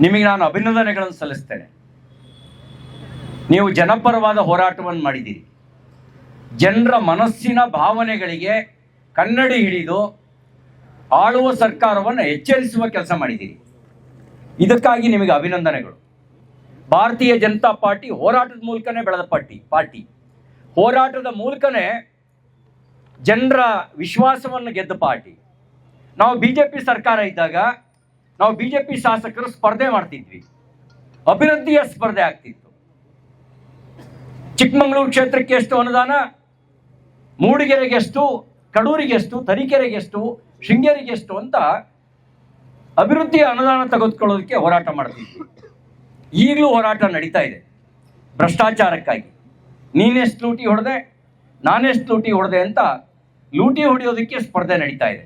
ನಿಮಗೆ ನಾನು ಅಭಿನಂದನೆಗಳನ್ನು ಸಲ್ಲಿಸ್ತೇನೆ. ನೀವು ಜನಪರವಾದ ಹೋರಾಟವನ್ನು ಮಾಡಿದ್ದೀರಿ. ಜನರ ಮನಸ್ಸಿನ ಭಾವನೆಗಳಿಗೆ ಕನ್ನಡಿ ಹಿಡಿದು ಆಳುವ ಸರ್ಕಾರವನ್ನು ಎಚ್ಚರಿಸುವ ಕೆಲಸ ಮಾಡಿದ್ದೀರಿ. ಇದಕ್ಕಾಗಿ ನಿಮಗೆ ಅಭಿನಂದನೆಗಳು. ಭಾರತೀಯ ಜನತಾ ಪಾರ್ಟಿ ಹೋರಾಟದ ಮೂಲಕನೇ ಬೆಳೆದ ಪಾರ್ಟಿ ಹೋರಾಟದ ಮೂಲಕನೇ ಜನರ ವಿಶ್ವಾಸವನ್ನು ಗೆದ್ದ ಪಾರ್ಟಿ. ನಾವು BJP ಸರ್ಕಾರ ಇದ್ದಾಗ ನಾವು BJP ಶಾಸಕರು ಸ್ಪರ್ಧೆ ಮಾಡ್ತಿದ್ವಿ, ಅಭಿವೃದ್ಧಿಯ ಸ್ಪರ್ಧೆ ಆಗ್ತಿತ್ತು. ಚಿಕ್ಕಮಗಳೂರು ಕ್ಷೇತ್ರಕ್ಕೆ ಎಷ್ಟು ಅನುದಾನ, ಮೂಡಿಗೆರೆಗೆ ಎಷ್ಟು, ಕಡೂರಿಗೆ ಎಷ್ಟು, ತರೀಕೆರೆಗೆ ಎಷ್ಟು, ಶೃಂಗೇರಿಗೆ ಎಷ್ಟು ಅಂತ ಅಭಿವೃದ್ಧಿಯ ಅನುದಾನ ತೆಗೆದುಕೊಳ್ಳೋದಕ್ಕೆ ಹೋರಾಟ ಮಾಡ್ತಿದ್ವಿ. ಈಗಲೂ ಹೋರಾಟ ನಡೀತಾ ಇದೆ ಭ್ರಷ್ಟಾಚಾರಕ್ಕಾಗಿ. ನೀನೆಷ್ಟು ಲೂಟಿ ಹೊಡೆದೆ, ನಾನೆಷ್ಟು ಲೂಟಿ ಹೊಡೆದೆ ಅಂತ ಲೂಟಿ ಹೊಡೆಯೋದಕ್ಕೆ ಸ್ಪರ್ಧೆ ನಡೀತಾ ಇದೆ.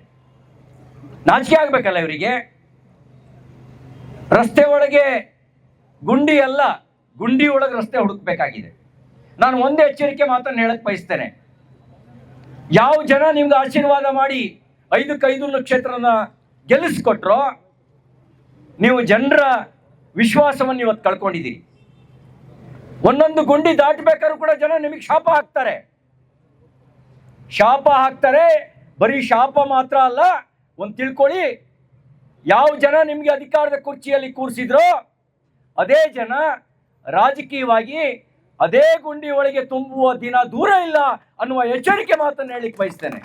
ನಾಚಿಕೆ ಆಗ್ಬೇಕಲ್ಲ ಇವರಿಗೆ. ರಸ್ತೆ ಒಳಗೆ ಗುಂಡಿ ಅಲ್ಲ, ಗುಂಡಿ ಒಳಗೆ ರಸ್ತೆ ಹುಡುಕ್ಬೇಕಾಗಿದೆ. ನಾನು ಒಂದೇ ಎಚ್ಚರಿಕೆ ಮಾತನ್ನು ಹೇಳಕ್ ಬಯಸ್ತೇನೆ. ಯಾವ ಜನ ನಿಮ್ಗೆ ಆಶೀರ್ವಾದ ಮಾಡಿ 5 ಕ್ಷೇತ್ರನ ಗೆಲ್ಲಿಸ್ಕೊಟ್ರೋ ನೀವು ಜನರ ವಿಶ್ವಾಸವನ್ನು ಇವತ್ತು ಕಳ್ಕೊಂಡಿದ್ದೀರಿ. ಒಂದೊಂದು ಗುಂಡಿ ದಾಟಬೇಕಾದ್ರೂ ಕೂಡ ಜನ ನಿಮಗೆ ಶಾಪ ಹಾಕ್ತಾರೆ. ಬರೀ ಶಾಪ ಮಾತ್ರ ಅಲ್ಲ, ಒಂದು ತಿಳ್ಕೊಳ್ಳಿ, ಯಾವ ಜನ ನಿಮಗೆ ಅಧಿಕಾರದ ಕುರ್ಚಿಯಲ್ಲಿ ಕೂರಿಸಿದ್ರೋ ಅದೇ ಜನ ರಾಜಕೀಯವಾಗಿ ಅದೇ ಗುಂಡಿ ಒಳಗೆ ತುಂಬುವ ದಿನ ದೂರ ಇಲ್ಲ ಅನ್ನುವ ಎಚ್ಚರಿಕೆ ಮಾತನ್ನು ಹೇಳಿಕ್ಕೆ ಬಯಸ್ತೇನೆ.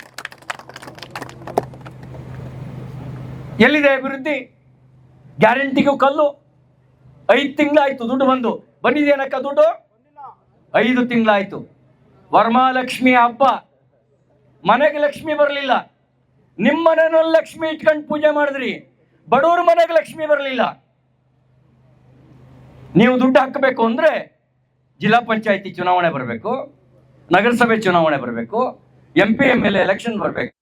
ಎಲ್ಲಿದೆ ಅಭಿವೃದ್ಧಿ? ಗ್ಯಾರಂಟಿಗೂ ಕಲ್ಲು. 5 ತಿಂಗಳಾಯ್ತು ದುಡ್ಡು ಬಂದಿದೆಯೇನಕ್ಕ ದುಡ್ಡು? 5 ತಿಂಗಳಾಯ್ತು. ವರಮಹಾಲಕ್ಷ್ಮಿ ಹಬ್ಬ, ಮನೆಗೆ ಲಕ್ಷ್ಮಿ ಬರಲಿಲ್ಲ. ನಿಮ್ಮ ಮನೆಯಲ್ಲಿ ಲಕ್ಷ್ಮಿ ಇಟ್ಕೊಂಡು ಪೂಜೆ ಮಾಡಿದ್ರಿ, ಬಡವ್ರ ಮನೆಗೆ ಲಕ್ಷ್ಮಿ ಬರಲಿಲ್ಲ. ನೀವು ದುಡ್ಡು ಹಾಕಬೇಕು ಅಂದ್ರೆ ಜಿಲ್ಲಾ ಪಂಚಾಯತಿ ಚುನಾವಣೆ ಬರಬೇಕು, ನಗರಸಭೆ ಚುನಾವಣೆ ಬರಬೇಕು, MP MLA ಎಲೆಕ್ಷನ್ ಬರಬೇಕು.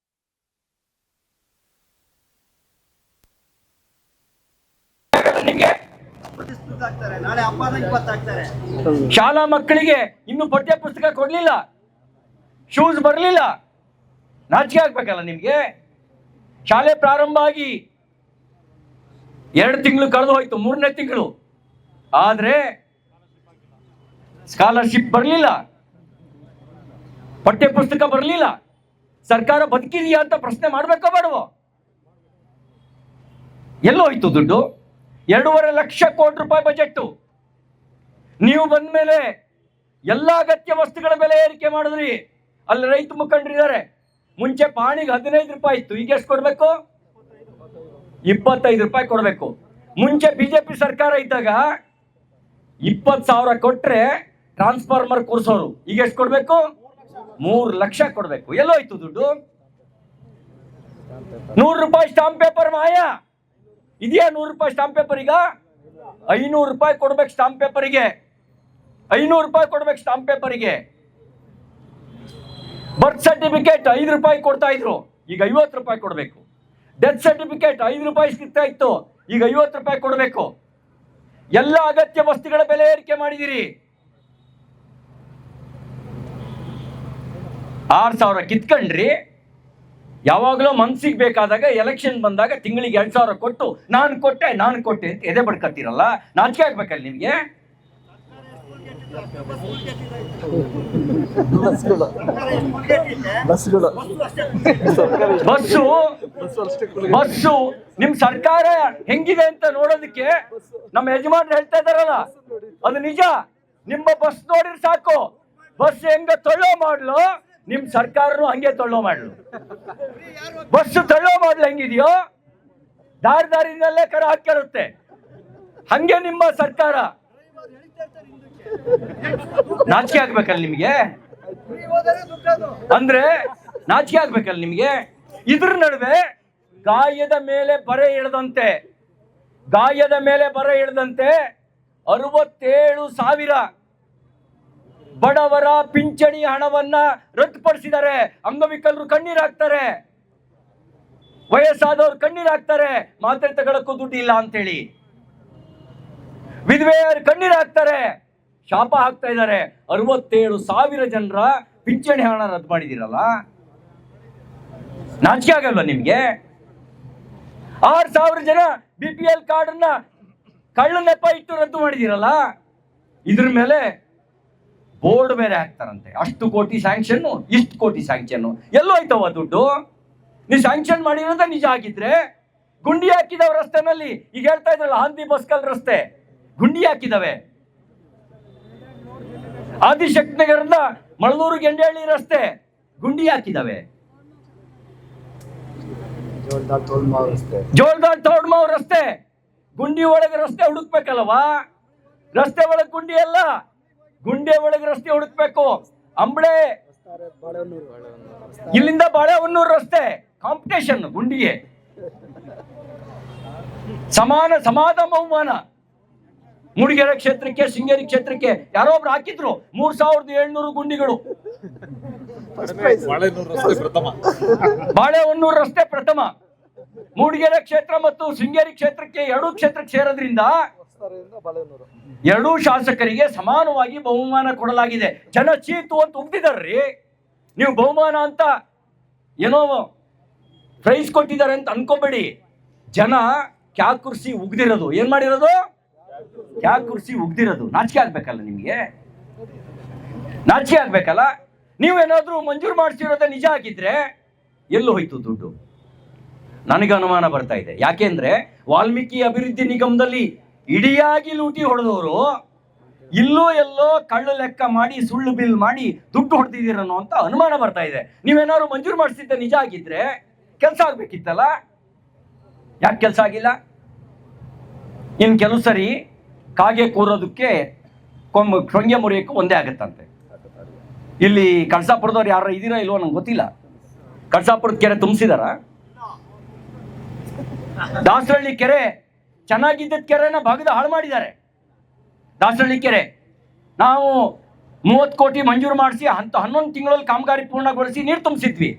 ಶಾಲಾ ಮಕ್ಕಳಿಗೆ ಇನ್ನು ಪಠ್ಯ ಪುಸ್ತಕ ಕೊಡ್ಲಿಲ್ಲ, ಶೂಸ್ ಬರಲಿಲ್ಲ. ನಾಚಿಕೆ ಆಗ್ಬೇಕಲ್ಲ ನಿಮ್ಗೆ. ಶಾಲೆ ಪ್ರಾರಂಭ ಆಗಿ 2 ತಿಂಗಳು ಕಳೆದು ಹೋಯ್ತು, 3ನೇ ತಿಂಗಳು ಆದ್ರೆ ಸ್ಕಾಲರ್ಶಿಪ್ ಬರಲಿಲ್ಲ, ಪಠ್ಯ ಪುಸ್ತಕ ಬರಲಿಲ್ಲ. ಸರ್ಕಾರ ಬದುಕಿದೆಯಾ ಅಂತ ಪ್ರಶ್ನೆ ಮಾಡ್ಬೇಕೋ ಬೇಡವೋ? ಎಲ್ಲೋಯ್ತು ದುಡ್ಡು? 2.5 ಲಕ್ಷ ಕೋಟಿ ರೂಪಾಯಿ ಬಜೆಟ್. ನೀವು ಬಂದ ಮೇಲೆ ಎಲ್ಲ ಅಗತ್ಯ ವಸ್ತುಗಳ ಬೆಲೆ ಏರಿಕೆ ಮಾಡಿದ್ರಿ. ಅಲ್ಲಿ ರೈತ ಮುಖಂಡರಿದ್ದಾರೆ. ಮುಂಚೆ ಪಾಣಿಗೆ 15 ರೂಪಾಯಿ ಇತ್ತು, ಈಗ ಎಷ್ಟು ಕೊಡ್ಬೇಕು? 25 ರೂಪಾಯಿ ಕೊಡ್ಬೇಕು. ಮುಂಚೆ BJP ಸರ್ಕಾರ ಇದ್ದಾಗ 20,000 ಕೊಟ್ರೆ ಟ್ರಾನ್ಸ್ಫಾರ್ಮರ್ ಕೂರಿಸೋರು, ಈಗ ಎಷ್ಟು ಕೊಡ್ಬೇಕು? 3 ಲಕ್ಷ ಕೊಡ್ಬೇಕು. ಎಲ್ಲೋಯ್ತು ದುಡ್ಡು? 100 ರೂಪಾಯಿ ಸ್ಟಾಂಪ್ ಪೇಪರ್ ಮಾಯ ಇದೆಯಾ? 100 ರೂಪಾಯಿ ಸ್ಟಾಂಪ್ ಪೇಪರ್ ಈಗ 500 ರೂಪಾಯಿ ಕೊಡ್ಬೇಕು. ಸ್ಟಾಂಪ್ ಪೇಪರಿಗೆ 500 ರೂಪಾಯಿ ಕೊಡ್ಬೇಕು. ಸ್ಟಾಂಪ್ ಪೇಪರಿಗೆ ಬರ್ತ್ ಸರ್ಟಿಫಿಕೇಟ್ 5 ರೂಪಾಯಿ ಕೊಡ್ತಾ ಇದ್ರು, ಈಗ 50 ರೂಪಾಯಿ ಕೊಡ್ಬೇಕು. ಡೆತ್ ಸರ್ಟಿಫಿಕೇಟ್ 5 ರೂಪಾಯಿ ಸಿಗ್ತಾ ಇತ್ತು, ಈಗ 50 ರೂಪಾಯಿ ಕೊಡ್ಬೇಕು. ಎಲ್ಲ ಅಗತ್ಯ ವಸ್ತುಗಳ ಬೆಲೆ ಏರಿಕೆ ಮಾಡಿದಿರಿ. 6,000 ಕಿತ್ಕೊಂಡ್ರಿ. ಯಾವಾಗಲೂ ಮನ್ಸಿಗೆ ಬೇಕಾದಾಗ ಎಲೆಕ್ಷನ್ ಬಂದಾಗ ತಿಂಗಳಿಗೆ 2,000 ಕೊಟ್ಟು ನಾನು ಕೊಟ್ಟೆ ಅಂತ ಎದೆ ಬಡ್ಕತ್ತೀರಲ್ಲ, ನಾಚಿಕೆ ಆಗ್ಬೇಕಲ್ಲ ನಿಮ್ಗೆ. ಬಸ್ಸು ನಿಮ್ ಸರ್ಕಾರ ಹೆಂಗಿದೆ ಅಂತ ನೋಡೋದಕ್ಕೆ ನಮ್ಮ ಯಜಮಾನ್ರು ಹೇಳ್ತಾ ಇದಾರಲ್ಲ, ಅದು ನಿಜ. ನಿಮ್ಮ ಬಸ್ ನೋಡಿದ್ರೆ ಸಾಕು, ಬಸ್ ಹೆಂಗ ತಳ್ಳೋ ಮಾಡ್ಲು ನಿಮ್ ಸರ್ಕಾರನು ಹಂಗೆ ತಳ್ಳೋ ಮಾಡ್ಲು. ಬಸ್ ತಳ್ಳೋ ಮಾಡ್ಲು ಹೆಂಗಿದೆಯೋ ದಾರಿನಲ್ಲೇ ಕರ ಹಾಕಿರುತ್ತೆ, ಹಂಗೆ ನಿಮ್ಮ ಸರ್ಕಾರ. ನಾಚಿಕೆ ಆಗ್ಬೇಕಲ್ಲ ನಿಮ್ಗೆ? ಅಂದ್ರೆ ನಾಚಿಕೆ ಆಗ್ಬೇಕಲ್ಲ ನಿಮ್ಗೆ? ಇದ್ರ ನಡುವೆ ಗಾಯದ ಮೇಲೆ ಬರೆ ಇಳದಂತೆ 67,000 ಬಡವರ ಪಿಂಚಣಿ ಹಣವನ್ನ ರದ್ದುಪಡಿಸಿದ್ದಾರೆ. ಅಂಗವಿಕಲರು ಕಣ್ಣೀರ್ ಹಾಕ್ತಾರೆ, ವಯಸ್ಸಾದವರು ಕಣ್ಣೀರ್ ಹಾಕ್ತಾರೆ, ಮಾತ್ರೆ ತಗೊಳಕ್ಕೂ ದುಡ್ಡು ಇಲ್ಲ ಅಂತೇಳಿ. ವಿಧವೆಯರು ಕಣ್ಣೀರ್ ಹಾಕ್ತಾರೆ, ಶಾಪ ಹಾಕ್ತಾ ಇದ್ದಾರೆ. 67,000 ಜನರ ಪಿಂಚಣಿ ಹಣ ರದ್ದು ಮಾಡಿದಿರಲ್ಲ, ನಾಚಿಕೆ ಆಗಲ್ವ ನಿಮ್ಗೆ? 6,000 ಜನ BPL ಕಾರ್ಡ್ ಅನ್ನ ಕಳ್ಳ ನೆಪ ಇಟ್ಟು ರದ್ದು ಮಾಡಿದಿರಲ್ಲ, ಇದ್ರ ಮೇಲೆ ಬೋರ್ಡ್ ಬೇರೆ ಹಾಕ್ತಾರಂತೆ. ಅಷ್ಟು ಕೋಟಿ ಸ್ಯಾಂಕ್ಷನ್, ಇಷ್ಟು ಕೋಟಿ ಸ್ಯಾಂಕ್ಷನ್, ಎಲ್ಲೋ ಆಯ್ತವ ದುಡ್ಡು? ನೀವು ಸ್ಯಾಂಕ್ಷನ್ ಮಾಡಿರೋದ ನಿಜ ಆಗಿದ್ರೆ ಗುಂಡಿ ಹಾಕಿದವ ರಸ್ತೆನಲ್ಲಿ. ಈಗ ಹೇಳ್ತಾ ಇದ್ರಲ್ಲ ಹಾಂದಿ ಬಸ್ಕಲ್ ರಸ್ತೆ ಗುಂಡಿ ಹಾಕಿದವೆ. ಆದಿಶಕ್ತಿ ನಗರದ ಮಳಲೂರು ಗೆಂಡೇಹಳ್ಳಿ ರಸ್ತೆ ಗುಂಡಿ ಹಾಕಿದವೆ. ಜೋಳದಾಳ್ ತೋಡ್ಮಾವ್ ರಸ್ತೆ ಗುಂಡಿ ಒಳಗೆ ರಸ್ತೆ ಹುಡುಕ್ಬೇಕಲ್ವಾ? ರಸ್ತೆ ಒಳಗೆ ಗುಂಡಿ ಅಲ್ಲ, ಗುಂಡೆ ಒಳಗೆ ರಸ್ತೆ ಹುಡುಕ್ಬೇಕು. ಅಂಬಳೆ ಇಲ್ಲಿಂದ ಬಾಳೆಹೊನ್ನೂರು ರಸ್ತೆ ಕಾಂಪಿಟೇಷನ್ ಗುಂಡಿಗೆ ಸಮಾನ ಬಹುಮಾನ. ಮೂಡಿಗೆರೆ ಕ್ಷೇತ್ರಕ್ಕೆ, ಶೃಂಗೇರಿ ಕ್ಷೇತ್ರಕ್ಕೆ ಯಾರೋ ಒಬ್ರು ಹಾಕಿದ್ರು 3700 ಗುಂಡಿಗಳು. ಬಾಳೆಹೊನ್ನೂರು ರಸ್ತೆ ಪ್ರಥಮ. ಮೂಡಿಗೆರೆ ಕ್ಷೇತ್ರ ಮತ್ತು ಶೃಂಗೇರಿ ಕ್ಷೇತ್ರಕ್ಕೆ, ಎರಡೂ ಕ್ಷೇತ್ರಕ್ಕೆ ಸೇರೋದ್ರಿಂದ ಎರಡೂ ಶಾಸಕರಿಗೆ ಸಮಾನವಾಗಿ ಬಹುಮಾನ ಕೊಡಲಾಗಿದೆ. ಜನ ಚೀತು ಅಂತ ಉಗ್ದಿದಾರ್ರಿ. ನೀವು ಬಹುಮಾನ ಅಂತ ಏನೋ ಪ್ರೈಸ್ ಕೊಟ್ಟಿದ್ದಾರೆ ಅಂತ ಅನ್ಕೋಬೇಡಿ. ಜನ ಕ್ಯಾ ಕುರ್ಸಿ ಉಗ್ದಿರೋದು. ಏನ್ ಮಾಡಿರೋದು? ಕ್ಯಾ ಕುರ್ಸಿ ಉಗ್ದಿರೋದು. ನಾಚಿಕೆ ಆಗ್ಬೇಕಲ್ಲ ನಿಮ್ಗೆ, ನಾಚಿಕೆ ಆಗ್ಬೇಕಲ್ಲ. ನೀವೇನಾದ್ರೂ ಮಂಜೂರು ಮಾಡಿಸಿರೋದೇ ನಿಜ ಆಗಿದ್ರೆ ಎಲ್ಲೂ ಹೋಯ್ತು ದುಡ್ಡು? ನನಗೆ ಅನುಮಾನ ಬರ್ತಾ ಇದೆ. ಯಾಕೆಂದ್ರೆ ವಾಲ್ಮೀಕಿ ಅಭಿವೃದ್ಧಿ ನಿಗಮದಲ್ಲಿ ಇಡಿಯಾಗಿ ಲೂಟಿ ಹೊಡೆದವರು ಇಲ್ಲೂ ಎಲ್ಲೋ ಕಳ್ಳು ಲೆಕ್ಕ ಮಾಡಿ, ಸುಳ್ಳು ಬಿಲ್ ಮಾಡಿ ದುಡ್ಡು ಹೊಡೆದಿದ್ದೀರನ್ನೋ ಅಂತ ಅನುಮಾನ ಬರ್ತಾ ಇದೆ. ನೀವೇನಾದ್ರು ಮಂಜೂರು ಮಾಡಿಸಿದ್ದೆ ನಿಜ ಆಗಿದ್ರೆ ಕೆಲಸ ಆಗ್ಬೇಕಿತ್ತಲ್ಲ, ಯಾಕೆ ಕೆಲಸ ಆಗಿಲ್ಲ? ಇನ್ನು ಕೆಲವು ಸರಿ ಕಾಗೆ ಕೂರೋದಕ್ಕೆ ಶೃಂಗೆ ಮುರಿಯೋಕ್ಕೂ ಒಂದೇ ಆಗತ್ತಂತೆ. ಇಲ್ಲಿ ಕಳಸಾಪುರದವ್ರು ಯಾರು ಇದೀರಾ ಇಲ್ವೋ ನಂಗೆ ಗೊತ್ತಿಲ್ಲ. ಕಳಸಾಪುರದ ಕೆರೆ ತುಂಬಿಸಿದಾರ? ದಾಸರಳ್ಳಿ ಕೆರೆ ಚೆನ್ನಾಗಿದ್ದ ಕೆರೆನ ಭಾಗದ ಹಾಳು ಮಾಡಿದ್ದಾರೆ. ದಾಸರಳ್ಳಿ ಕೆರೆ ನಾವು 30 ಕೋಟಿ ಮಂಜೂರು ಮಾಡಿಸಿ 11 ತಿಂಗಳಲ್ಲಿ ಕಾಮಗಾರಿ ಪೂರ್ಣಗೊಳಿಸಿ ನೀರು ತುಂಬಿಸಿದ್ವಿ.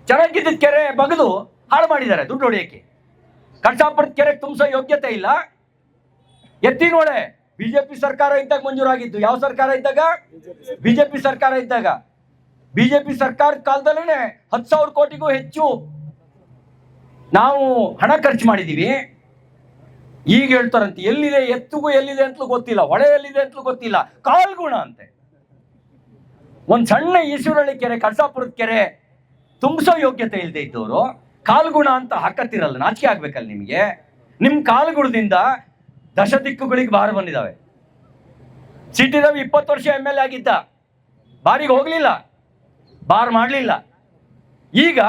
ಚೆನ್ನಾಗಿದ್ದ ಕೆರೆ ಬಗೆದು ಹಾಳು ಮಾಡಿದ್ದಾರೆ ದುಡ್ಡು ಹೊಡೆಯಕ್ಕೆ. ಕಳಸಾಪುರದ ಕೆರೆ ತುಂಬಿಸೋ ಯೋಗ್ಯತೆ ಇಲ್ಲ. ಎತ್ತಿನೋಳೆ ಬಿಜೆಪಿ ಸರ್ಕಾರ ಇದ್ದಾಗ ಮಂಜೂರಾಗಿದ್ದು. ಯಾವ ಸರ್ಕಾರ ಇದ್ದಾಗ? ಬಿಜೆಪಿ ಸರ್ಕಾರ ಇದ್ದಾಗ. ಬಿಜೆಪಿ ಸರ್ಕಾರದ ಕಾಲದಲ್ಲೇ 10,000 ಕೋಟಿಗೂ ಹೆಚ್ಚು ನಾವು ಹಣ ಖರ್ಚು ಮಾಡಿದೀವಿ. ಈಗ ಹೇಳ್ತಾರಂತೆ ಎಲ್ಲಿದೆ ಎತ್ತುಗೂ ಎಲ್ಲಿದೆ ಅಂತಲೂ ಗೊತ್ತಿಲ್ಲ, ಹೊಳೆ ಎಲ್ಲಿದೆ ಅಂತಲೂ ಗೊತ್ತಿಲ್ಲ. ಕಾಲ್ಗುಣ ಅಂತೆ. ಒಂದ್ ಸಣ್ಣ ಈಶ್ವರಳ್ಳಿ ಕೆರೆ, ಕಳಸಾಪುರದ ಕೆರೆ ತುಂಬಿಸೋ ಯೋಗ್ಯತೆ ಇಲ್ಲದೆ ಇದ್ದವರು ಕಾಲ್ಗುಣ ಅಂತ ಹಾಕತ್ತಿರಲ್ಲ. ನಾಚಿಕೆ ಆಗ್ಬೇಕಲ್ಲ ನಿಮ್ಗೆ. ನಿಮ್ ಕಾಲ್ಗುಣದಿಂದ ದಶ ದಿಕ್ಕುಗಳಿಗೆ ಬಾರ್ ಬಂದಿದ್ದಾವೆ. ಸಿಟಿ ರವಿ 20 ವರ್ಷ MLA ಆಗಿದ್ದ, ಬಾರಿಗೆ ಹೋಗ್ಲಿಲ್ಲ, ಬಾರ್ ಮಾಡ್ಲಿಲ್ಲ. ಈಗ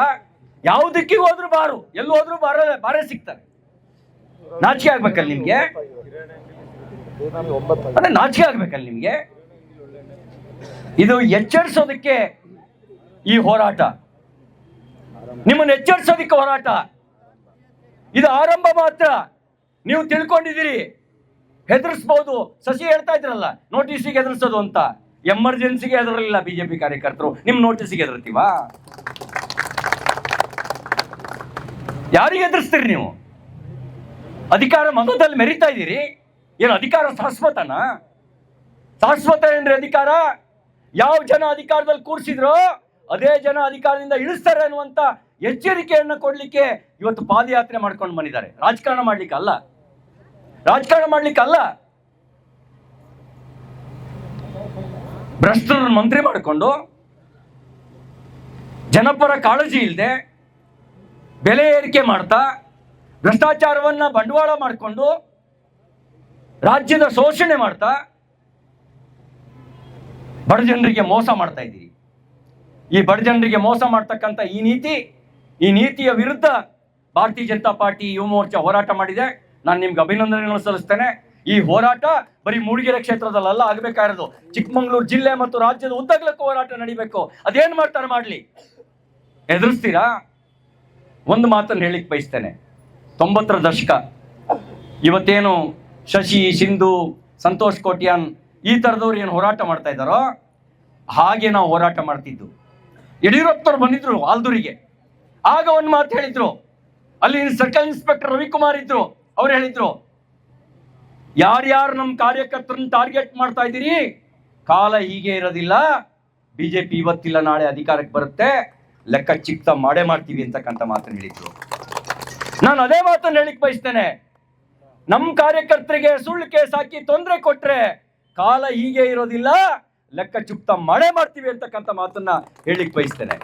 ಯಾವ ದಿಕ್ಕಿಗೆ ಹೋದ್ರು ಬಾರು, ಎಲ್ಲಿ ಹೋದ್ರು ಬಾರೇ ಸಿಗ್ತಾರೆ. ನಾಚಿಕೆ ಆಗ್ಬೇಕಲ್ಲ ನಿಮ್ಗೆ? ಅದೇ ನಾಚಿಕೆ ಆಗ್ಬೇಕಲ್ಲ ನಿಮ್ಗೆ? ಇದು ಎಚ್ಚರಿಸೋದಕ್ಕೆ ಈ ಹೋರಾಟ, ನಿಮ್ಮನ್ನು ಎಚ್ಚರಿಸೋದಕ್ಕೆ ಹೋರಾಟ. ಇದು ಆರಂಭ ಮಾತ್ರ. ನೀವು ತಿಳ್ಕೊಂಡಿದ್ದೀರಿ ಹೆದರ್ಸ್ಬಹುದು. ಶಶಿ ಹೇಳ್ತಾ ಇದ್ರಲ್ಲ ನೋಟಿಸಿಗೆ ಹೆದರ್ಸೋದು ಅಂತ. ಎಮರ್ಜೆನ್ಸಿಗೆ ಹೆದರಲಿಲ್ಲ ಬಿಜೆಪಿ ಕಾರ್ಯಕರ್ತರು, ನಿಮ್ ನೋಟಿಸಿಗೆ ಹೆದರ್ತೀವಾ? ಯಾರಿಗೆ ಹೆದರ್ಸ್ತೀರಿ ನೀವು? ಅಧಿಕಾರ ಮತದಲ್ಲಿ ಮೆರಿತಾ ಇದ್ದೀರಿ. ಏನು ಅಧಿಕಾರ ಶಾಶ್ವತನ? ಶಾಶ್ವತ ಏನ್ರಿ ಅಧಿಕಾರ? ಯಾವ ಜನ ಅಧಿಕಾರದಲ್ಲಿ ಕೂರಿಸಿದ್ರೋ ಅದೇ ಜನ ಅಧಿಕಾರದಿಂದ ಇಳಿಸ್ತಾರೆ ಅನ್ನುವಂತ ಎಚ್ಚರಿಕೆಯನ್ನು ಕೊಡ್ಲಿಕ್ಕೆ ಇವತ್ತು ಪಾದಯಾತ್ರೆ ಮಾಡ್ಕೊಂಡು ಬಂದಿದ್ದಾರೆ. ರಾಜಕಾರಣ ಮಾಡ್ಲಿಕ್ಕಲ್ಲ, ರಾಜಕಾರಣ ಮಾಡ್ಲಿಕ್ಕಲ್ಲ. ಭ್ರಷ್ಟರನ್ನು ಮಂತ್ರಿ ಮಾಡಿಕೊಂಡು, ಜನಪರ ಕಾಳಜಿ ಇಲ್ಲದೆ ಬೆಲೆ ಏರಿಕೆ ಮಾಡ್ತಾ, ಭ್ರಷ್ಟಾಚಾರವನ್ನ ಬಂಡವಾಳ ಮಾಡಿಕೊಂಡು ರಾಜ್ಯದ ಶೋಷಣೆ ಮಾಡ್ತಾ ಬಡ ಜನರಿಗೆ ಮೋಸ ಮಾಡ್ತಾ ಇದ್ದೀರಿ. ಈ ಬಡ ಜನರಿಗೆ ಮೋಸ ಮಾಡ್ತಕ್ಕಂಥ ಈ ನೀತಿಯ ವಿರುದ್ಧ ಭಾರತೀಯ ಜನತಾ ಪಾರ್ಟಿ ಯುವ ಮೋರ್ಚಾ ಹೋರಾಟ ಮಾಡಿದೆ. ನಾನು ನಿಮ್ಗೆ ಅಭಿನಂದನೆಗಳನ್ನು ಸಲ್ಲಿಸ್ತೇನೆ. ಈ ಹೋರಾಟ ಬರೀ ಮೂಡಿಗೆರೆ ಕ್ಷೇತ್ರದಲ್ಲ ಆಗಬೇಕಾಗಿರೋದು, ಚಿಕ್ಕಮಗಳೂರು ಜಿಲ್ಲೆ ಮತ್ತು ರಾಜ್ಯದ ಉದ್ದಗಲಕ್ಕೂ ಹೋರಾಟ ನಡಿಬೇಕು. ಅದೇನ್ ಮಾಡ್ತಾರೆ ಮಾಡ್ಲಿ. ಎದುರಿಸ್ತೀರಾ? ಒಂದು ಮಾತನ್ನು ಹೇಳಿಕ್ ಬಯಸ್ತೇನೆ. 90ರ ದಶಕ ಇವತ್ತೇನು ಶಶಿ, ಸಿಂಧು, ಸಂತೋಷ್ ಕೋಟ್ಯಾನ್ ಈ ಥರದವ್ರು ಏನು ಹೋರಾಟ ಮಾಡ್ತಾ ಇದ್ದಾರೋ ಹಾಗೆ ನಾವು ಹೋರಾಟ ಮಾಡ್ತಿದ್ದು. ಯಡಿಯೂರಪ್ಪನವ್ರು ಬಂದಿದ್ರು ಆಲ್ದೂರಿಗೆ. ಆಗ ಒಂದು ಮಾತು ಹೇಳಿದ್ರು. ಅಲ್ಲಿ ಸರ್ಕಲ್ ಇನ್ಸ್ಪೆಕ್ಟರ್ ರವಿಕುಮಾರ್ ಇದ್ರು. ಅವ್ರು ಹೇಳಿದ್ರು, ಯಾರ್ಯಾರು ನಮ್ಮ ಕಾರ್ಯಕರ್ತರನ್ನ ಟಾರ್ಗೆಟ್ ಮಾಡ್ತಾ ಇದ್ದೀರಿ, ಕಾಲ ಹೀಗೆ ಇರೋದಿಲ್ಲ. ಬಿಜೆಪಿ ಇವತ್ತಿಲ್ಲ ನಾಳೆ ಅಧಿಕಾರಕ್ಕೆ ಬರುತ್ತೆ, ಲೆಕ್ಕ ಚಿಕ್ತ ಮಾಡೇ ಮಾಡ್ತೀವಿ ಅಂತಕ್ಕಂಥ ಮಾತನ್ನು ಹೇಳಿದ್ರು. ನಾನು ಅದೇ ಮಾತನ್ನು ಹೇಳಿಕ್ ಬಯಸ್ತೇನೆ. ನಮ್ಮ ಕಾರ್ಯಕರ್ತರಿಗೆ ಸುಳ್ಳು ಕೇಸ್ ಹಾಕಿ ತೊಂದರೆ ಕೊಟ್ರೆ ಕಾಲ ಹೀಗೆ ಇರೋದಿಲ್ಲ, ಲೆಕ್ಕ ಚುಕ್ತ ಮಾಡೇ ಮಾಡ್ತೀವಿ ಅಂತಕ್ಕಂಥ ಮಾತನ್ನ ಹೇಳಿಕ್ ಬಯಸ್ತೇನೆ.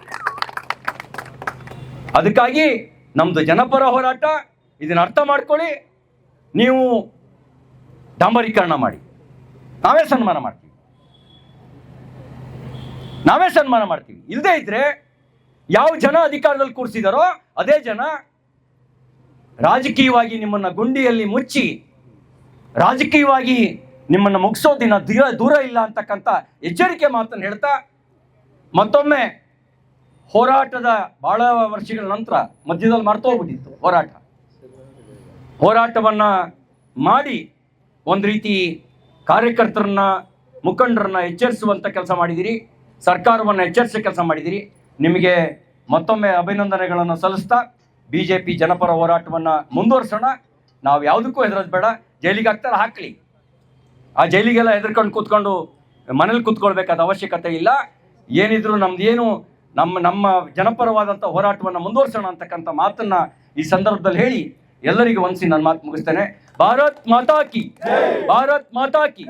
ಅದಕ್ಕಾಗಿ ನಮ್ದು ಜನಪರ ಹೋರಾಟ, ಇದನ್ನ ಅರ್ಥ ಮಾಡ್ಕೊಳ್ಳಿ. ನೀವು ಡಾಂಬರೀಕರಣ ಮಾಡಿ, ನಾವೇ ಸನ್ಮಾನ ಮಾಡ್ತೀವಿ. ಇಲ್ಲದೇ ಇದ್ರೆ ಯಾವ ಜನ ಅಧಿಕಾರದಲ್ಲಿ ಕೂರಿಸಿದಾರೋ ಅದೇ ಜನ ರಾಜಕೀಯವಾಗಿ ನಿಮ್ಮನ್ನ ಗುಂಡಿಯಲ್ಲಿ ಮುಚ್ಚಿ ರಾಜಕೀಯವಾಗಿ ನಿಮ್ಮನ್ನ ಮುಗಿಸೋ ದಿನ ದೂರ ಇಲ್ಲ ಅಂತಕ್ಕಂಥ ಎಚ್ಚರಿಕೆ ಮಾತನ್ನು ಹೇಳ್ತಾ, ಮತ್ತೊಮ್ಮೆ ಹೋರಾಟದ ಬಹಳ ವರ್ಷಗಳ ನಂತರ ಮಧ್ಯದಲ್ಲಿ ಮರ್ತೋಗ್ಬಿಟ್ಟಿತ್ತು ಹೋರಾಟವನ್ನ ಮಾಡಿ ಒಂದು ರೀತಿ ಕಾರ್ಯಕರ್ತರನ್ನ ಮುಖಂಡರನ್ನ ಎಚ್ಚರಿಸುವಂತ ಕೆಲಸ ಮಾಡಿದಿರಿ, ಸರ್ಕಾರವನ್ನು ಎಚ್ಚರಿಸೋ ಕೆಲಸ ಮಾಡಿದಿರಿ. ನಿಮಗೆ ಮತ್ತೊಮ್ಮೆ ಅಭಿನಂದನೆಗಳನ್ನು ಸಲ್ಲಿಸ್ತಾ ಬಿಜೆಪಿ ಜನಪರ ಹೋರಾಟವನ್ನ ಮುಂದುವರ್ಸೋಣ. ನಾವು ಯಾವುದಕ್ಕೂ ಹೆದರೋದು ಬೇಡ. ಜೈಲಿಗೆ ಹಾಕ್ತಾರೆ ಹಾಕ್ಲಿ, ಆ ಜೈಲಿಗೆಲ್ಲ ಹೆದರ್ಕೊಂಡು ಕೂತ್ಕೊಂಡು ಮನೇಲಿ ಕೂತ್ಕೊಳ್ಬೇಕಾದ ಅವಶ್ಯಕತೆ ಇಲ್ಲ. ಏನಿದ್ರು ನಮ್ದೇನು ನಮ್ಮ ಜನಪರವಾದಂಥ ಹೋರಾಟವನ್ನು ಮುಂದುವರ್ಸೋಣ ಅಂತಕ್ಕಂಥ ಮಾತನ್ನ ಈ ಸಂದರ್ಭದಲ್ಲಿ ಹೇಳಿ ಎಲ್ಲರಿಗೂ ವಂದಿಸಿ ನನ್ನ ಮಾತು ಮುಗಿಸ್ತೇನೆ. ಭಾರತ್ ಮಾತಾ ಕಿ, ಭಾರತ್ ಮಾತಾ ಕಿ.